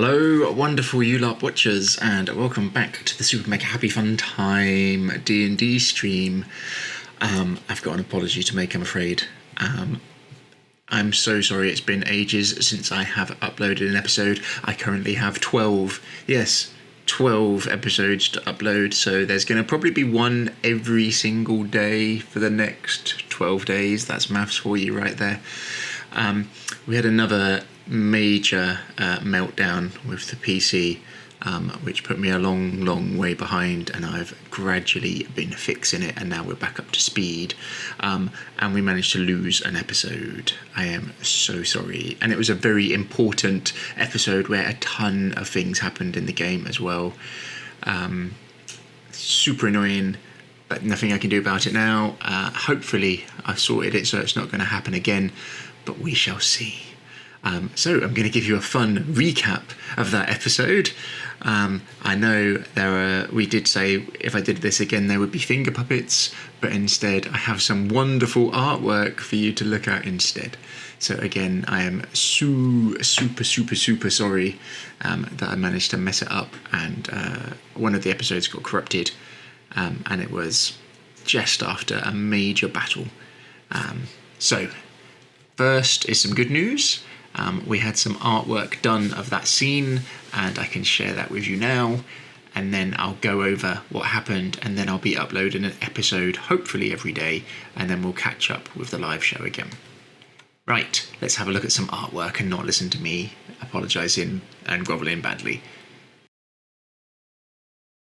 Hello, wonderful LARP watchers, and welcome back to the Super Mega Happy Fun Time D&D stream. I've got an apology to make, I'm afraid. I'm so sorry, it's been ages since I have uploaded an episode. I currently have 12 episodes to upload, so there's going to probably be one every single day for the next 12 days. That's maths for you right there. We had another major meltdown with the PC, which put me a long way behind, and I've gradually been fixing it, and now we're back up to speed, and we managed to lose an episode. I am so sorry, and it was a very important episode where a ton of things happened in the game as well. Super annoying, but nothing I can do about it now. Hopefully I've sorted it so it's not going to happen again, but we shall see. So I'm going to give you a fun recap of that episode. I know we did say if I did this again there would be finger puppets, but instead I have some wonderful artwork for you to look at instead. So again, I am super sorry that I managed to mess it up, and one of the episodes got corrupted, and it was just after a major battle. So first is some good news. We had some artwork done of that scene, and I can share that with you now, and then I'll go over what happened, and then I'll be uploading an episode hopefully every day, and then we'll catch up with the live show again. Right, let's have a look at some artwork and not listen to me apologising and grovelling badly.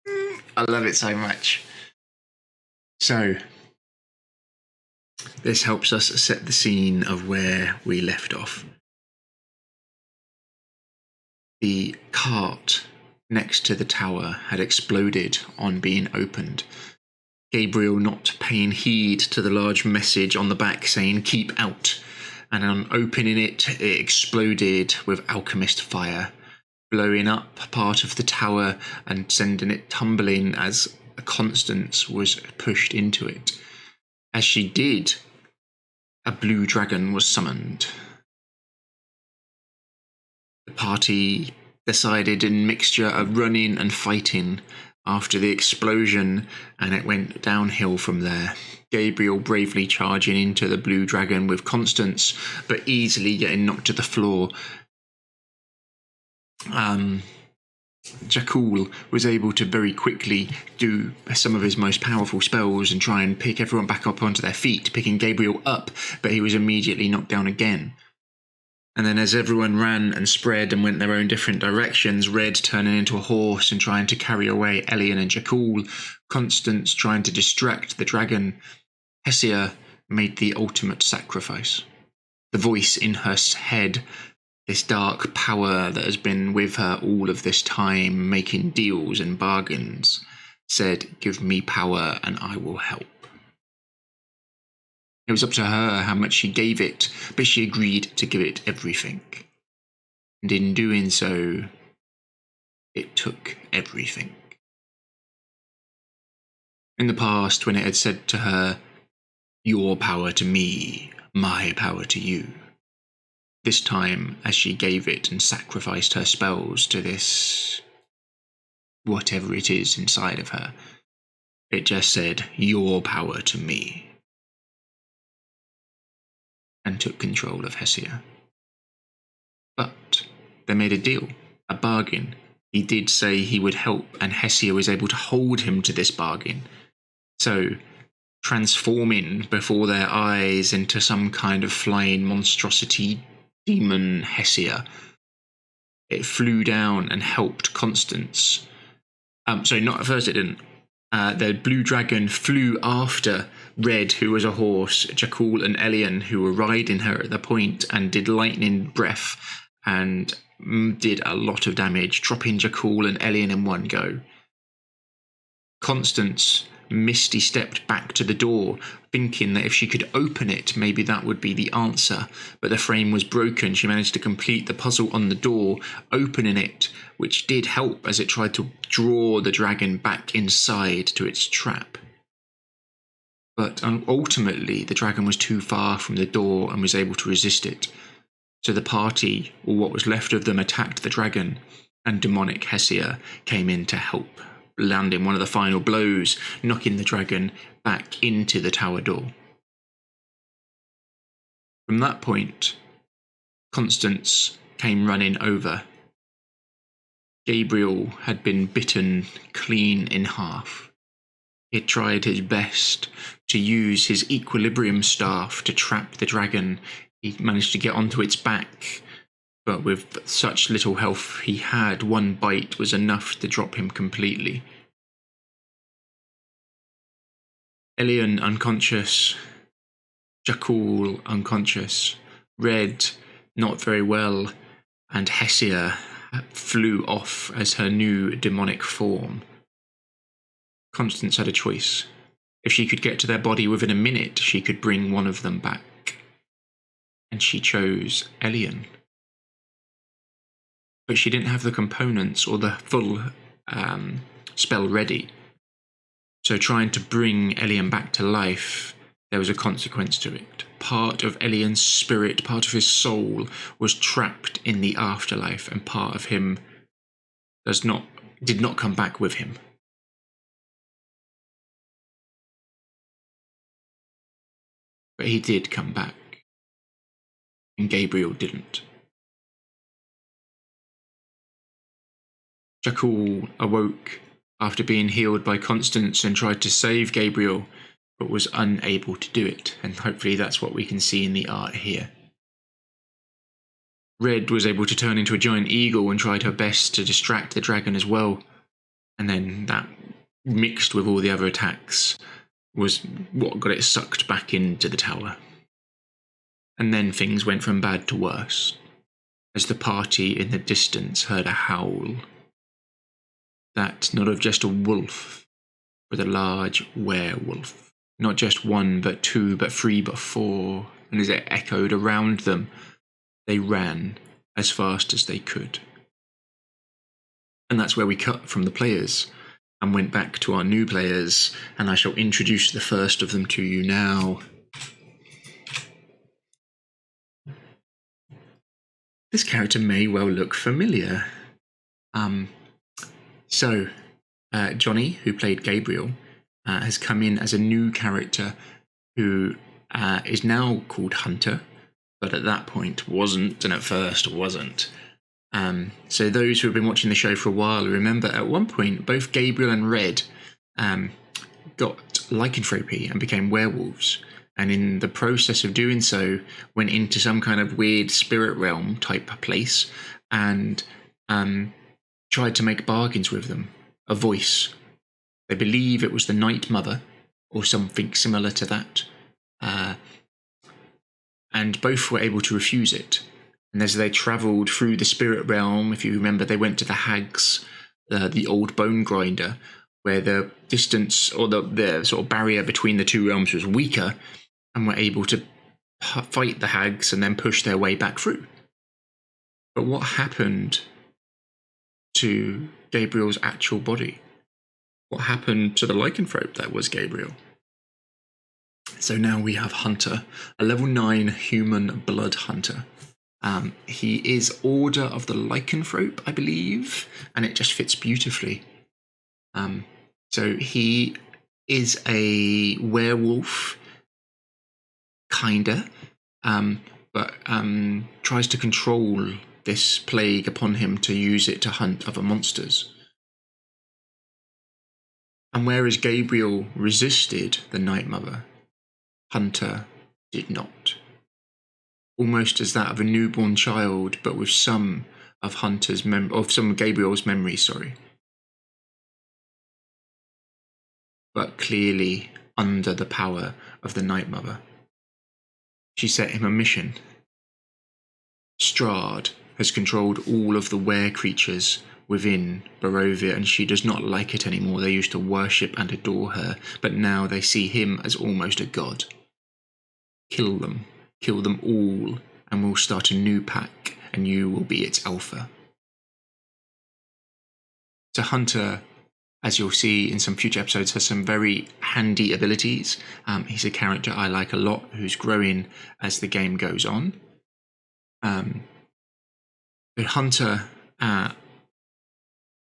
I love it so much. So this helps us set the scene of where we left off. The cart next to the tower had exploded on being opened. Gabriel not paying heed to the large message on the back saying "keep out," and on opening it, it exploded with alchemist fire, blowing up part of the tower and sending it tumbling as Constance was pushed into it. As she did, a blue dragon was summoned. The party decided in mixture of running and fighting after the explosion, and it went downhill from there. Gabriel bravely charging into the blue dragon with Constance, but easily getting knocked to the floor. Jakul was able to very quickly do some of his most powerful spells and try and pick everyone back up onto their feet, picking Gabriel up, but he was immediately knocked down again. And then as everyone ran and spread and went their own different directions, Red turning into a horse and trying to carry away Elian and Jakul, Constance trying to distract the dragon, Hessia made the ultimate sacrifice. The voice in her head, this dark power that has been with her all of this time, making deals and bargains, said, "Give me power and I will help." It was up to her how much she gave it, but she agreed to give it everything. And in doing so, it took everything. In the past, when it had said to her, "Your power to me, my power to you," this time, as she gave it and sacrificed her spells to this, whatever it is inside of her, it just said, "Your power to me," and took control of Hessia. But they made a deal, a bargain. He did say he would help, and Hessia was able to hold him to this bargain. So, transforming before their eyes into some kind of flying monstrosity demon Hessia, it flew down and helped Constance. Sorry, not at first it didn't. The blue dragon flew after Red, who was a horse, Jakul and Elian, who were riding her at the point, and did lightning breath and did a lot of damage, dropping Jakul and Elian in one go. Constance misty stepped back to the door, thinking that if she could open it, maybe that would be the answer, but the frame was broken. She managed to complete the puzzle on the door, opening it, which did help as it tried to draw the dragon back inside to its trap. But ultimately, the dragon was too far from the door and was able to resist it. So the party, or what was left of them, attacked the dragon, and demonic Hessia came in to help, landing one of the final blows, knocking the dragon back into the tower door. From that point, Constance came running over. Gabriel had been bitten clean in half. He had tried his best to use his equilibrium staff to trap the dragon. He managed to get onto its back, but with such little health he had, one bite was enough to drop him completely. Elian unconscious, Jakul unconscious, Red not very well, and Hessia flew off as her new demonic form. Constance had a choice. If she could get to their body within a minute, she could bring one of them back. And she chose Elian. But she didn't have the components or the full spell ready. So trying to bring Elian back to life, there was a consequence to it. Part of Elian's spirit, part of his soul, was trapped in the afterlife, and part of him did not come back with him. But he did come back, and Gabriel didn't. Jakul awoke after being healed by Constance and tried to save Gabriel, but was unable to do it, and hopefully that's what we can see in the art here. Red was able to turn into a giant eagle and tried her best to distract the dragon as well, and then that, mixed with all the other attacks, was what got it sucked back into the tower. And then things went from bad to worse, as the party in the distance heard a howl. That not of just a wolf, but a large werewolf. Not just one, but two, but three, but four. And as it echoed around them, they ran as fast as they could. And that's where we cut from the players and went back to our new players, and I shall introduce the first of them to you now. This character may well look familiar. Johnny, who played Gabriel, has come in as a new character who is now called Hunter, but at that point wasn't, and at first wasn't. So those who have been watching the show for a while remember at one point both Gabriel and Red got lycanthropy and became werewolves, and in the process of doing so went into some kind of weird spirit realm type place and tried to make bargains with them. A voice. They believe it was the Night Mother or something similar to that, and both were able to refuse it. And as they travelled through the spirit realm, if you remember, they went to the hags, the old bone grinder, where the distance or the sort of barrier between the two realms was weaker, and were able to fight the hags and then push their way back through. But what happened to Gabriel's actual body? What happened to the lycanthrope that was Gabriel? So now we have Hunter, a level 9 human blood hunter. He is Order of the Lycanthrope, I believe, and it just fits beautifully. So he is a werewolf, kinda, but tries to control this plague upon him to use it to hunt other monsters. And whereas Gabriel resisted the Night Mother, Hunter did not. Almost as that of a newborn child, but with some of some of Gabriel's memories, but clearly under the power of the Night Mother. She set him a mission. Strahd has controlled all of the were-creatures within Barovia, and she does not like it anymore. They used to worship and adore her, but now they see him as almost a god. Kill them all, and we'll start a new pack, and you will be its alpha. So Hunter, as you'll see in some future episodes, has some very handy abilities. He's a character I like a lot, who's growing as the game goes on. The hunter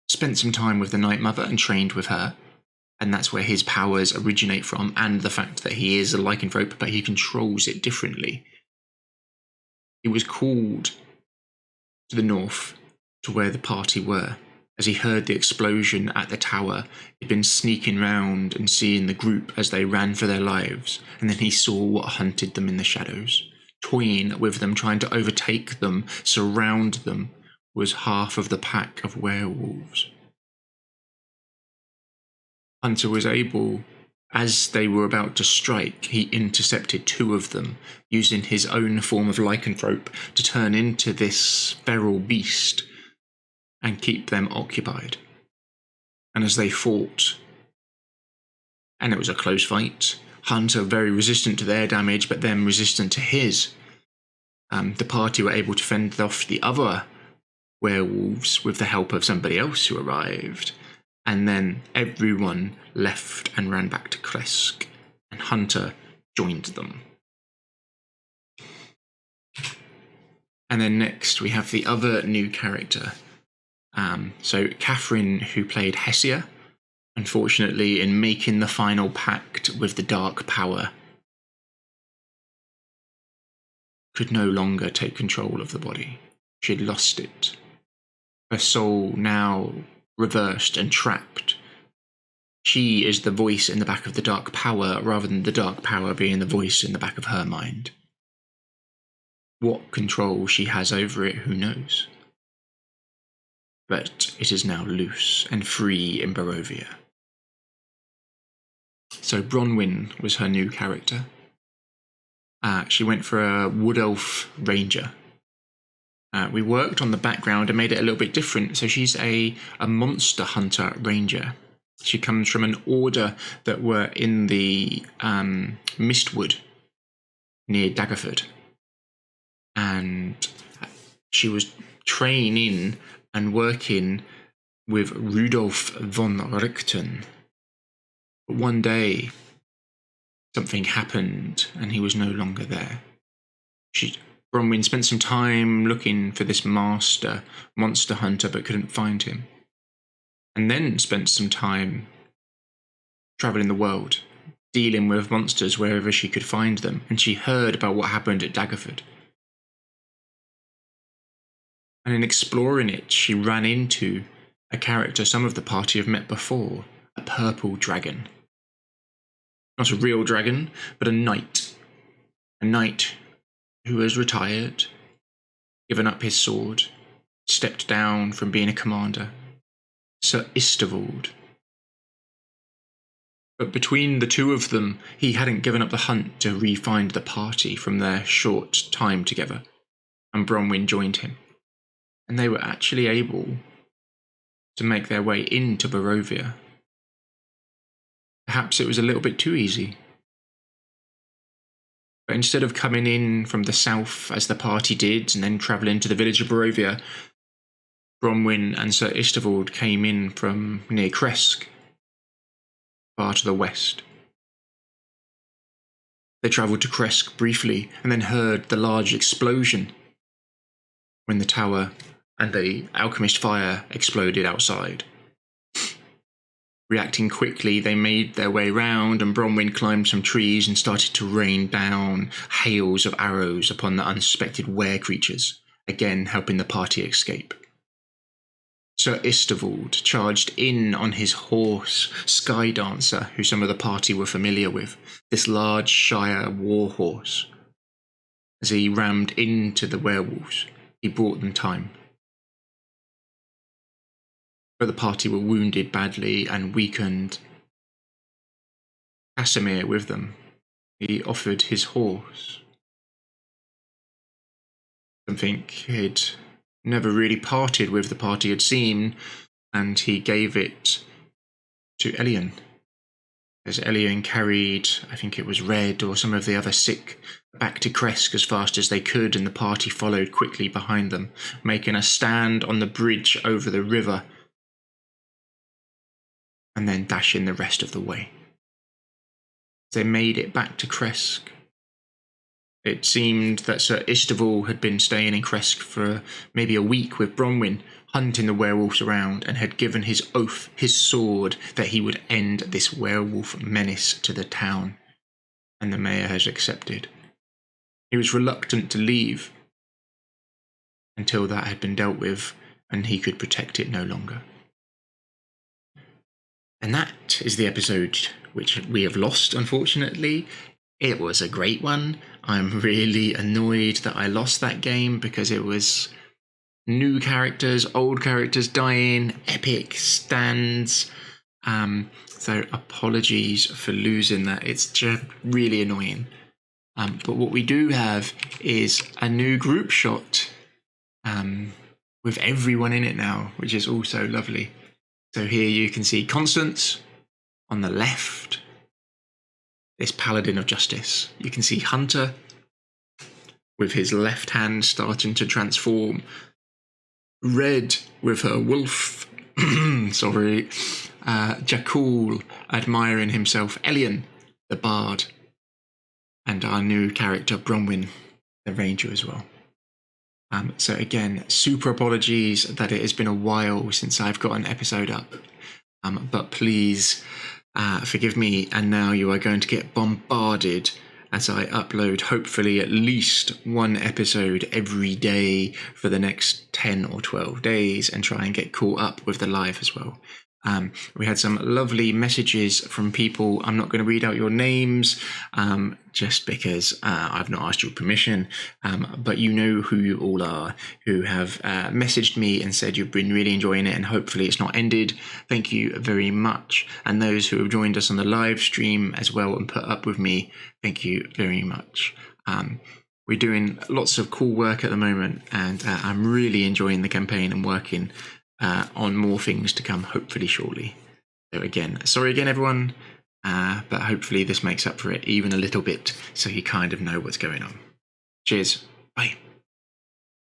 spent some time with the Night Mother and trained with her, and that's where his powers originate from, and the fact that he is a lycanthrope, but he controls it differently. He was called to the north, to where the party were. As he heard the explosion at the tower, he'd been sneaking round and seeing the group as they ran for their lives, and then he saw what hunted them in the shadows. Toying with them, trying to overtake them, surround them, was half of the pack of werewolves. Hunter was able, as they were about to strike, he intercepted 2 of them, using his own form of lycanthrope to turn into this feral beast and keep them occupied. And as they fought, and it was a close fight, Hunter very resistant to their damage, but them resistant to his, the party were able to fend off the other werewolves with the help of somebody else who arrived. And then everyone left and ran back to Kresk, and Hunter joined them. And then next we have the other new character. So Catherine, who played Hessia, unfortunately, in making the final pact with the dark power, could no longer take control of the body. She had lost it. Her soul now reversed and trapped. She is the voice in the back of the dark power, rather than the dark power being the voice in the back of her mind. What control she has over it, who knows? But it is now loose and free in Barovia. So Bronwyn was her new character. She went for a wood elf ranger. We worked on the background and made it a little bit different. So she's a monster hunter ranger. She comes from an order that were in the Mistwood near Daggerford. And she was training and working with Rudolf von Richten. But one day, something happened and he was no longer there. Bronwyn spent some time looking for this monster hunter, but couldn't find him. And then spent some time travelling the world, dealing with monsters wherever she could find them, and she heard about what happened at Daggerford. And in exploring it, she ran into a character some of the party have met before, a purple dragon. Not a real dragon, but a knight. A knight who has retired, given up his sword, stepped down from being a commander. Sir Istavold. But between the 2 of them, he hadn't given up the hunt to re-find the party from their short time together, and Bronwyn joined him. And they were actually able to make their way into Barovia. Perhaps it was a little bit too easy. But instead of coming in from the south as the party did and then travelling to the village of Barovia, Bronwyn and Sir Istavold came in from near Kresk, far to the west. They travelled to Kresk briefly and then heard the large explosion when the tower and the alchemist fire exploded outside. Reacting quickly, they made their way round, and Bronwyn climbed some trees and started to rain down hails of arrows upon the unsuspected were-creatures, again helping the party escape. Sir Istavold charged in on his horse, Skydancer, who some of the party were familiar with, this large Shire warhorse. As he rammed into the werewolves, he brought them time. But the party were wounded badly and weakened. Casimir with them. He offered his horse. Something he'd never really parted with the party had seen, and he gave it to Elian. As Elian carried, I think it was Red or some of the other sick, back to Kresk as fast as they could, and the party followed quickly behind them, making a stand on the bridge over the river, and then dashing the rest of the way. They made it back to Kresk. It seemed that Sir Isterval had been staying in Kresk for maybe a week with Bronwyn, hunting the werewolves around, and had given his oath, his sword, that he would end this werewolf menace to the town. And the mayor has accepted. He was reluctant to leave until that had been dealt with and he could protect it no longer. And that is the episode which we have lost, unfortunately. It was a great one. I'm really annoyed that I lost that game because it was new characters, old characters dying, epic stands. So apologies for losing that. It's just really annoying. But what we do have is a new group shot with everyone in it now, which is also lovely. So here you can see Constance on the left, this Paladin of Justice. You can see Hunter with his left hand starting to transform. Red with her wolf. Sorry. Jakul admiring himself. Elian, the bard. And our new character, Bronwyn, the ranger as well. So again, super apologies that it has been a while since I've got an episode up. But please forgive me, and now you are going to get bombarded as I upload hopefully at least one episode every day for the next 10 or 12 days and try and get caught up with the live as well. We had some lovely messages from people. I'm not going to read out your names just because I've not asked your permission, but you know who you all are, who have messaged me and said you've been really enjoying it and hopefully it's not ended. Thank you very much. And those who have joined us on the live stream as well and put up with me, thank you very much. We're doing lots of cool work at the moment, and I'm really enjoying the campaign and working on more things to come, hopefully shortly. So again, sorry again, everyone, but hopefully this makes up for it even a little bit, so you kind of know what's going on. Cheers. Bye.